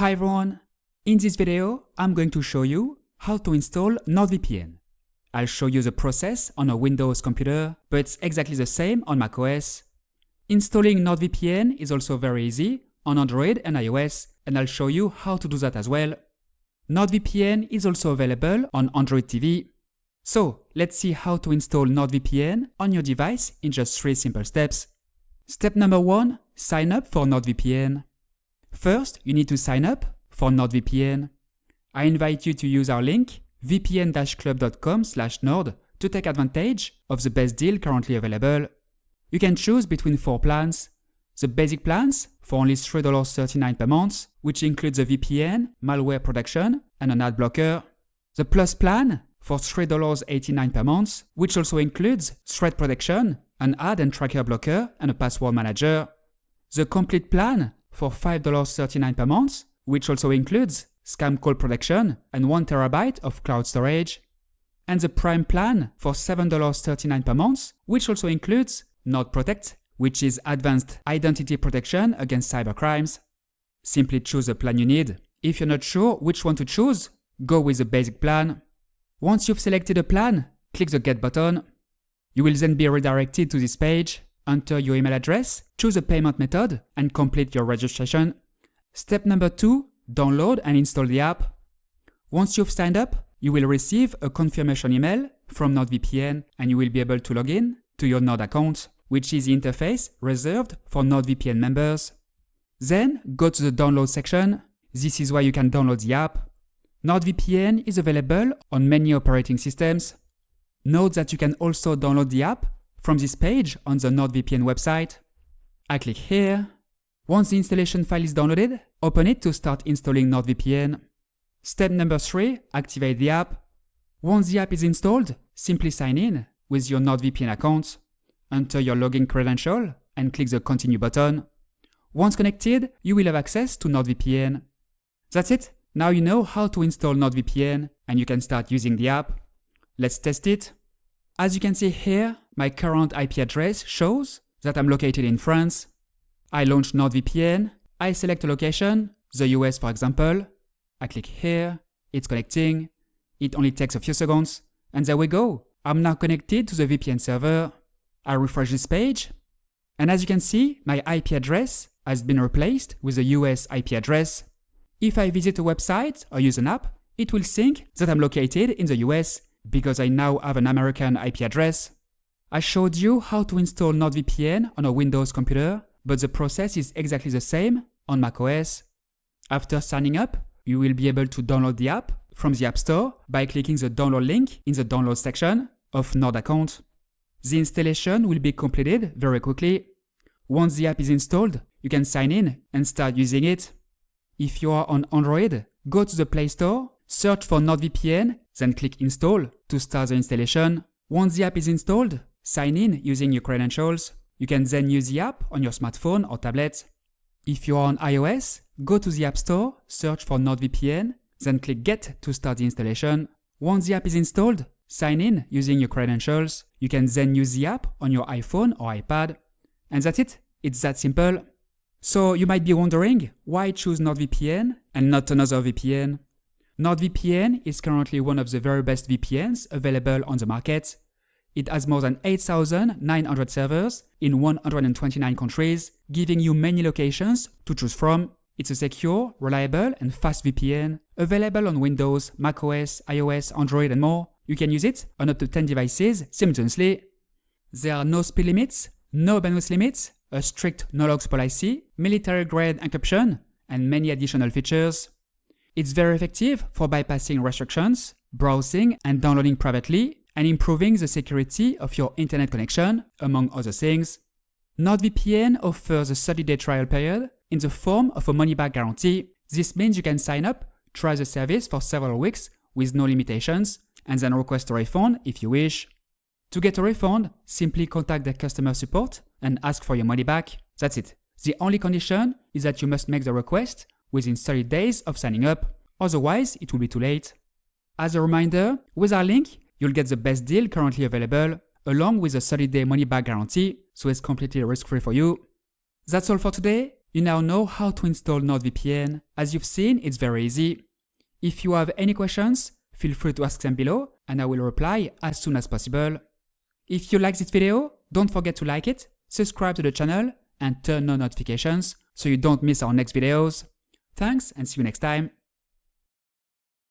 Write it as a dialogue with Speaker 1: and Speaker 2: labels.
Speaker 1: Hi everyone! In this video, I'm going to show you how to install NordVPN. I'll show you the process on a Windows computer, but it's exactly the same on macOS. Installing NordVPN is also very easy on Android and iOS, and I'll show you how to do that as well. NordVPN is also available on Android TV. So, let's see how to install NordVPN on your device in just 3 simple steps. Step number 1, sign up for NordVPN. First, you need to sign up for NordVPN. I invite you to use our link vpn-club.com/nord to take advantage of the best deal currently available. You can choose between 4 plans. The basic plans for only $3.39 per month, which includes a VPN, malware protection, and an ad blocker. The Plus plan for $3.89 per month, which also includes threat protection, an ad and tracker blocker, and a password manager. The Complete plan for $5.39 per month, which also includes scam call protection and 1 TB of cloud storage. And the Prime plan for $7.39 per month, which also includes Nord Protect, which is advanced identity protection against cybercrimes. Simply choose the plan you need. If you're not sure which one to choose, go with the basic plan. Once you've selected a plan, click the Get button. You will then be redirected to this page. Enter your email address, choose a payment method, and complete your registration. Step number 2, download and install the app. Once you've signed up, you will receive a confirmation email from NordVPN and you will be able to log in to your Nord account, which is the interface reserved for NordVPN members. Then go to the download section. This is where you can download the app. NordVPN is available on many operating systems. Note that you can also download the app from this page on the NordVPN website. I click here. Once the installation file is downloaded, open it to start installing NordVPN. Step number 3, activate the app. Once the app is installed, simply sign in with your NordVPN account. Enter your login credential and click the Continue button. Once connected, you will have access to NordVPN. That's it. Now you know how to install NordVPN and you can start using the app. Let's test it. As you can see here, my current IP address shows that I'm located in France. I launch NordVPN. I select a location, the US for example. I click here. It's connecting. It only takes a few seconds. And there we go. I'm now connected to the VPN server. I refresh this page. And as you can see, my IP address has been replaced with a US IP address. If I visit a website or use an app, it will think that I'm located in the US because I now have an American IP address. I showed you how to install NordVPN on a Windows computer, but the process is exactly the same on macOS. After signing up, you will be able to download the app from the App Store by clicking the download link in the download section of Nord account. The installation will be completed very quickly. Once the app is installed, you can sign in and start using it. If you are on Android, go to the Play Store, search for NordVPN, then click Install to start the installation. Once the app is installed, sign in using your credentials. You can then use the app on your smartphone or tablet. If you are on iOS, go to the App Store, search for NordVPN, then click Get to start the installation. Once the app is installed, sign in using your credentials. You can then use the app on your iPhone or iPad. And that's it. It's that simple. So you might be wondering, why choose NordVPN and not another VPN? NordVPN is currently one of the very best VPNs available on the market. It has more than 8,900 servers in 129 countries, giving you many locations to choose from. It's a secure, reliable, and fast VPN, available on Windows, macOS, iOS, Android, and more. You can use it on up to 10 devices simultaneously. There are no speed limits, no bandwidth limits, a strict no-logs policy, military-grade encryption, and many additional features. It's very effective for bypassing restrictions, browsing and downloading privately, and improving the security of your internet connection, among other things. NordVPN offers a 30-day trial period in the form of a money-back guarantee. This means you can sign up, try the service for several weeks with no limitations, and then request a refund if you wish. To get a refund, simply contact their customer support and ask for your money back. That's it. The only condition is that you must make the request within 30 days of signing up, otherwise it will be too late. As a reminder, with our link, you'll get the best deal currently available, along with a 30-day money-back guarantee, so it's completely risk-free for you. That's all for today. You now know how to install NordVPN. As you've seen, it's very easy. If you have any questions, feel free to ask them below and I will reply as soon as possible. If you like this video, don't forget to like it, subscribe to the channel and turn on notifications so you don't miss our next videos. Thanks and see you next time.